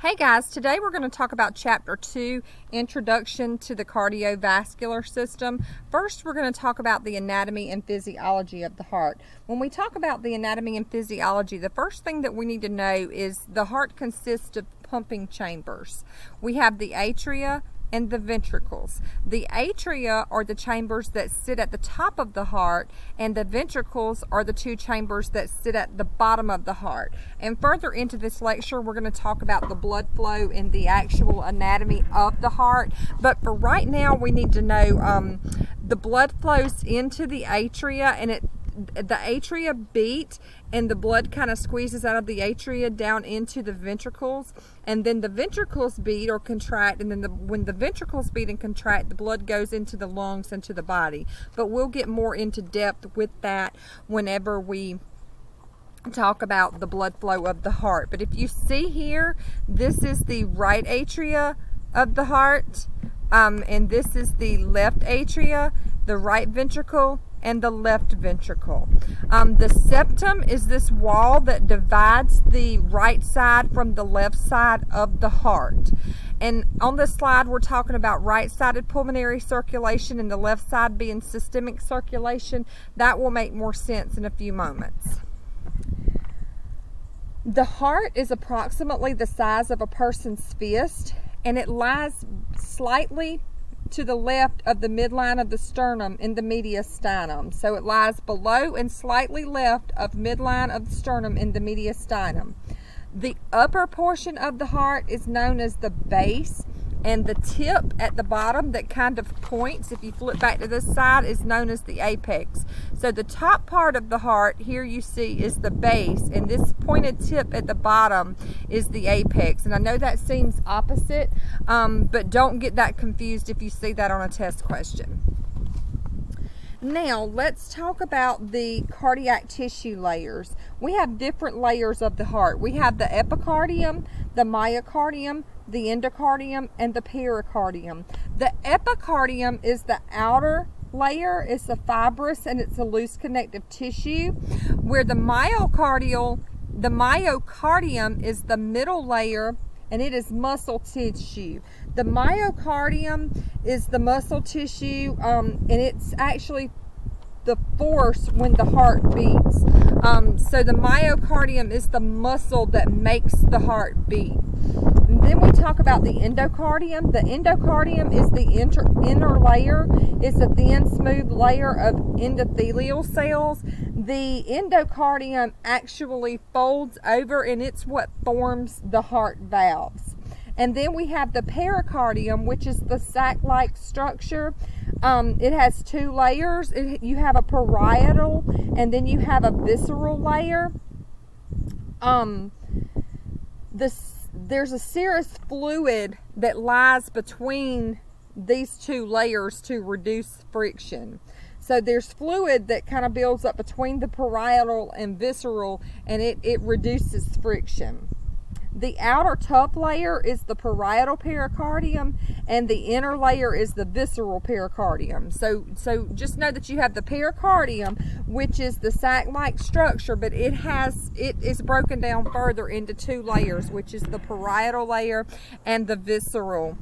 Hey guys, today we're going to talk about Chapter 2, Introduction to the Cardiovascular System. First, we're going to talk about the anatomy and physiology of the heart. When we talk about the anatomy and physiology, the first thing that we need to know is the heart consists of pumping chambers. We have the atria and the ventricles. The atria are the chambers that sit at the top of the heart, and the ventricles are the two chambers that sit at the bottom of the heart. And further into this lecture, we're going to talk about the blood flow and the actual anatomy of the heart. But for right now, we need to know the blood flows into the atria, and the atria beat, and the blood kind of squeezes out of the atria down into the ventricles, and then the ventricles beat or contract, and then when the ventricles beat and contract, the blood goes into the lungs and to the body. But we'll get more into depth with that whenever we talk about the blood flow of the heart. But if you see here, this is the right atria of the heart, and this is the left atria, the right ventricle and the left ventricle. The septum is this wall that divides the right side from the left side of the heart. And on this slide, we're talking about right-sided pulmonary circulation and the left side being systemic circulation. That will make more sense in a few moments. The heart is approximately the size of a person's fist, and it lies slightly to the left of the midline of the sternum in the mediastinum. So it lies below and slightly left of midline of the sternum in the mediastinum. The upper portion of the heart is known as the base, and the tip at the bottom that kind of points, if you flip back to this side, is known as the apex. So the top part of the heart here you see is the base, and this pointed tip at the bottom is the apex. And I know that seems opposite, but don't get that confused if you see that on a test question. Now, let's talk about the cardiac tissue layers. We have different layers of the heart. We have the epicardium, the myocardium, the endocardium, and the pericardium. The epicardium is the outer layer. It's a fibrous and it's a loose connective tissue, where the myocardium is the middle layer, and it is muscle tissue. The myocardium is the muscle tissue, and it's actually the force when the heart beats. So the myocardium is the muscle that makes the heart beat. And then we talk about the endocardium. The endocardium is the inner layer. It's a thin, smooth layer of endothelial cells. The endocardium actually folds over, and it's what forms the heart valves. And then we have the pericardium, which is the sac-like structure. It has two layers. You have a parietal, and then you have a visceral layer. There's a serous fluid that lies between these two layers to reduce friction. So there's fluid that kind of builds up between the parietal and visceral, and it reduces friction. The outer tough layer is the parietal pericardium, and the inner layer is the visceral pericardium. So just know that you have the pericardium, which is the sac-like structure, but it is broken down further into two layers, which is the parietal layer and the visceral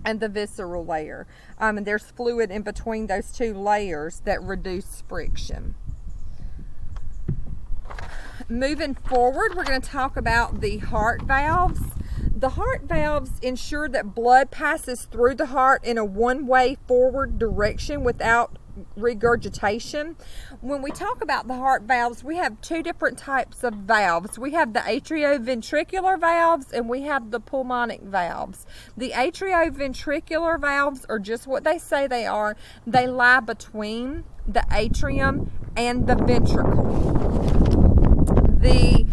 layer. And there's fluid in between those two layers that reduce friction. Moving forward, we're going to talk about the heart valves. The heart valves ensure that blood passes through the heart in a one-way forward direction without regurgitation. When we talk about the heart valves, we have two different types of valves. We have the atrioventricular valves, and we have the pulmonic valves. The atrioventricular valves are just what they say they are. They lie between the atrium and the ventricle. The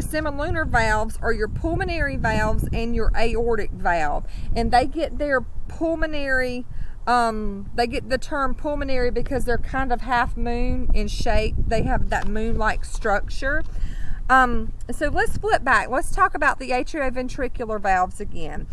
semilunar valves are your pulmonary valves and your aortic valve, and they get their pulmonary, they get the term pulmonary because they're kind of half moon in shape. They have that moon-like structure. So let's flip back. Let's talk about the atrioventricular valves again.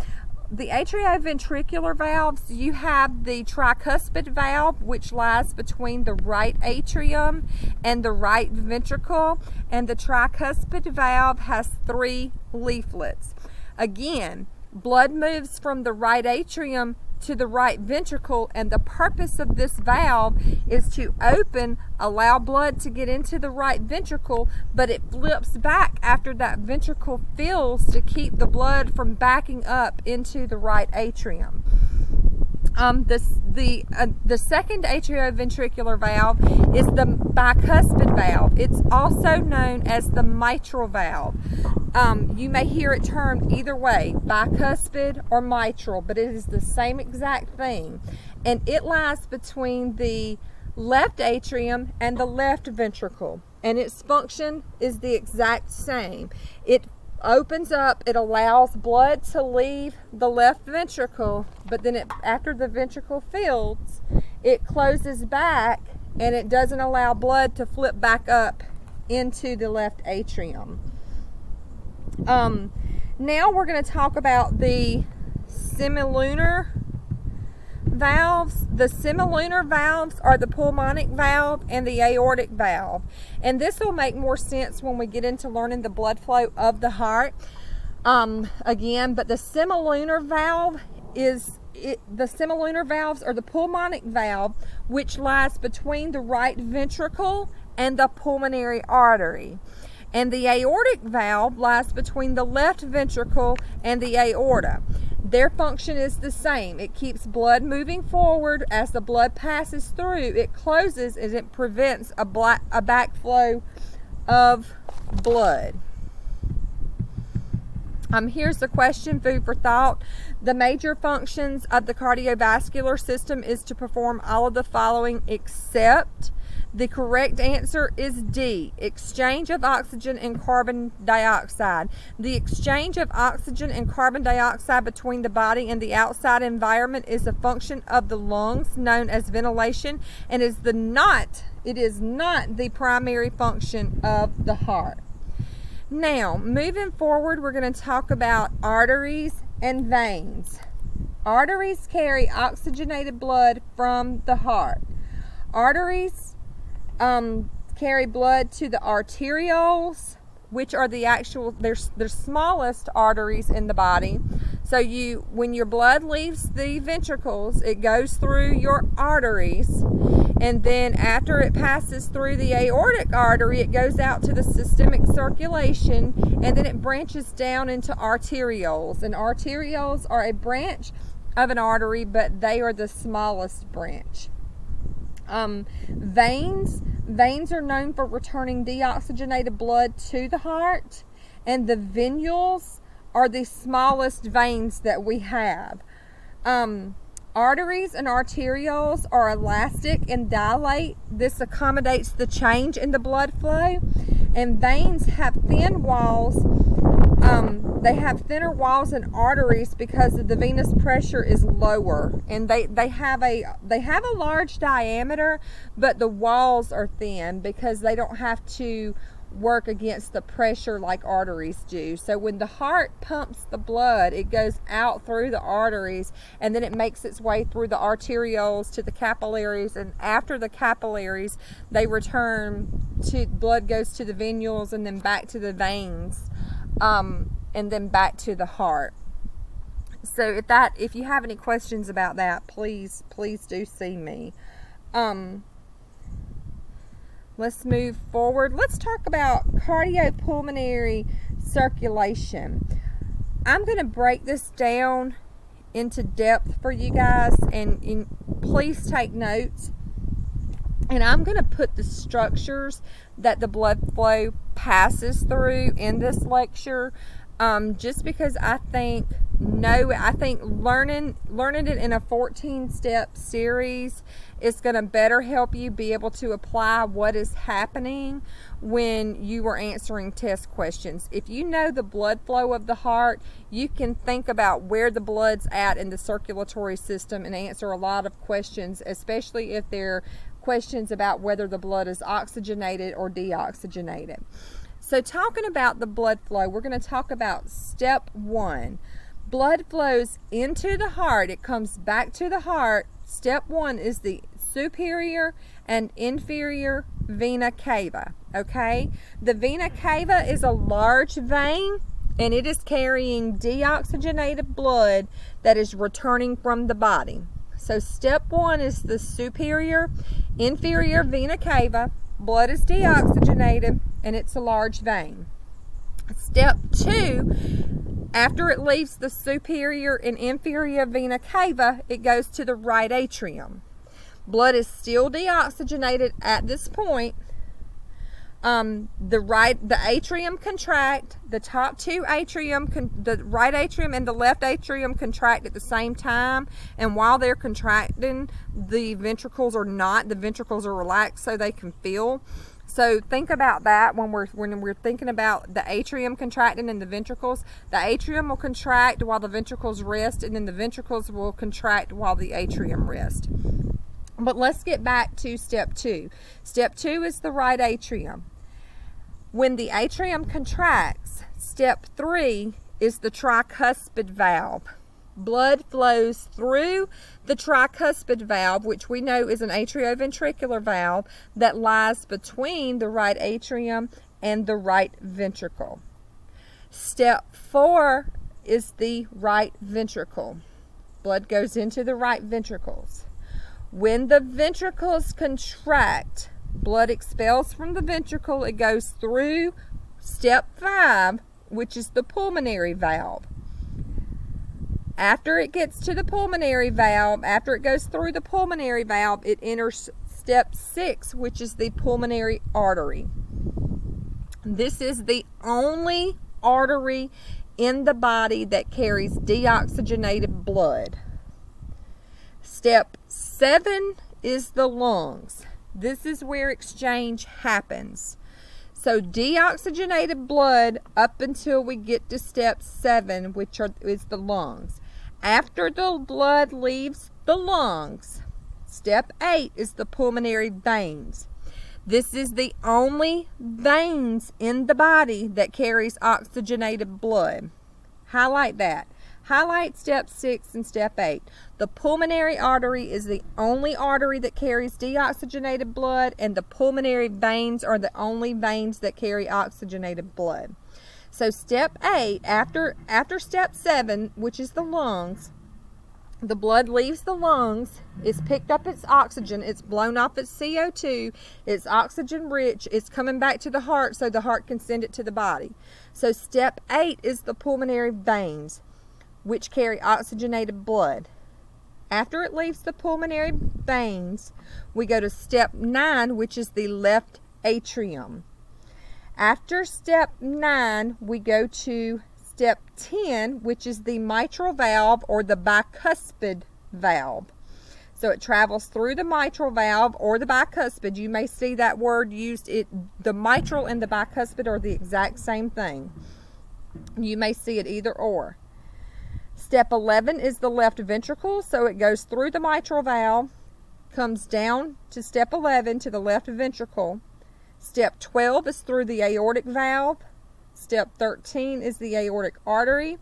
the atrioventricular valves, you have the tricuspid valve, which lies between the right atrium and the right ventricle, and the tricuspid valve has 3 leaflets. Again, blood moves from the right atrium to the right ventricle, and the purpose of this valve is to allow blood to get into the right ventricle, but it flips back after that ventricle fills to keep the blood from backing up into the right atrium. The second atrioventricular valve is the bicuspid valve. It's also known as the mitral valve. You may hear it termed either way, bicuspid or mitral, but it is the same exact thing. And it lies between the left atrium and the left ventricle. And its function is the exact same. It opens up, it allows blood to leave the left ventricle, but then after the ventricle fills, it closes back and it doesn't allow blood to flip back up into the left atrium. Now we're going to talk about the semilunar valves. The semilunar valves are the pulmonic valve and the aortic valve, and this will make more sense when we get into learning the blood flow of the heart again. But the semilunar valves are the pulmonic valve, which lies between the right ventricle and the pulmonary artery. And the aortic valve lies between the left ventricle and the aorta. Their function is the same. It keeps blood moving forward. As the blood passes through, it closes and it prevents a backflow of blood. Here's the question, food for thought. The major functions of the cardiovascular system is to perform all of the following except. The correct answer is D, exchange of oxygen and carbon dioxide. The exchange of oxygen and carbon dioxide between the body and the outside environment is a function of the lungs, known as ventilation, and it is not the primary function of the heart. Now, moving forward, we're going to talk about arteries and veins. Arteries carry oxygenated blood from the heart. Arteries carry blood to the arterioles, which are they're smallest arteries in the body. So when your blood leaves the ventricles, it goes through your arteries, and then after it passes through the aortic artery, it goes out to the systemic circulation, and then it branches down into arterioles. And arterioles are a branch of an artery, but they are the smallest branch. Veins are known for returning deoxygenated blood to the heart, and the venules are the smallest veins that we have. Arteries and arterioles are elastic and dilate. This accommodates the change in the blood flow, and veins have thin walls. They have thinner walls and arteries because the venous pressure is lower, and they have a large diameter, but the walls are thin because they don't have to work against the pressure like arteries do. So when the heart pumps the blood, it goes out through the arteries, and then it makes its way through the arterioles to the capillaries, and after the capillaries, they blood goes to the venules and then back to the veins. And then back to the heart. So if you have any questions about that, please do see me. Let's move forward. Let's talk about cardiopulmonary circulation. I'm going to break this down into depth for you guys, and please take notes. And I'm going to put the structures that the blood flow passes through in this lecture, just because I think learning it in a 14-step series is going to better help you be able to apply what is happening when you are answering test questions. If you know the blood flow of the heart, you can think about where the blood's at in the circulatory system and answer a lot of questions, especially if they're questions about whether the blood is oxygenated or deoxygenated. So talking about the blood flow, we're going to talk about step 1. Blood flows into the heart. It comes back to the heart. Step 1 is the superior and inferior vena cava. Okay? The vena cava is a large vein, and it is carrying deoxygenated blood that is returning from the body. So step 1 is the superior, inferior vena cava. Blood is deoxygenated, and it's a large vein. Step 2, after it leaves the superior and inferior vena cava, it goes to the right atrium. Blood is still deoxygenated at this point. The atrium contract. The top two atrium, the right atrium and the left atrium contract at the same time. And while they're contracting, the ventricles are not. The ventricles are relaxed so they can feel. So think about that when we're thinking about the atrium contracting and the ventricles. The atrium will contract while the ventricles rest, and then the ventricles will contract while the atrium rests. But let's get back to step 2. Step 2 is the right atrium. When the atrium contracts, step 3 is the tricuspid valve. Blood flows through the tricuspid valve, which we know is an atrioventricular valve that lies between the right atrium and the right ventricle. Step 4 is the right ventricle. Blood goes into the right ventricles. When the ventricles contract, blood expels from the ventricle. It goes through step 5, which is the pulmonary valve. After it gets to the pulmonary valve, after it goes through the pulmonary valve, it enters step 6, which is the pulmonary artery. This is the only artery in the body that carries deoxygenated blood. Step 7 is the lungs. This is where exchange happens. So deoxygenated blood up until we get to step 7, which is the lungs. After the blood leaves the lungs, step 8 is the pulmonary veins. This is the only veins in the body that carries oxygenated blood. Highlight that. Highlight step 6 and step 8. The pulmonary artery is the only artery that carries deoxygenated blood, and the pulmonary veins are the only veins that carry oxygenated blood. So step 8, after step 7, which is the lungs, the blood leaves the lungs, it's picked up its oxygen, it's blown off its CO2, it's oxygen rich, it's coming back to the heart so the heart can send it to the body. So step 8 is the pulmonary veins, which carry oxygenated blood. After it leaves the pulmonary veins, we go to step 9, which is the left atrium. After step 9, we go to step 10, which is the mitral valve or the bicuspid valve. So it travels through the mitral valve or the bicuspid. You may see that word used. The mitral and the bicuspid are the exact same thing. You may see it either or. Step 11 is the left ventricle, so it goes through the mitral valve, comes down to step 11 to the left ventricle. Step 12 is through the aortic valve. Step 13 is the aortic artery.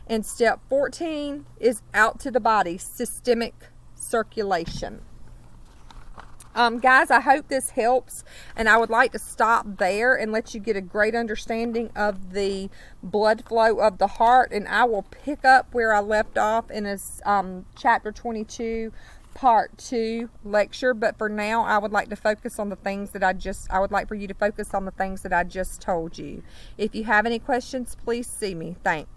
And step 14 is out to the body, systemic circulation. Guys, I hope this helps, and I would like to stop there and let you get a great understanding of the blood flow of the heart, and I will pick up where I left off in a chapter 22 part 2 lecture. But for now, I would like to focus on the things that I would like for you to focus on the things that I just told you. If you have any questions, please see me. Thanks.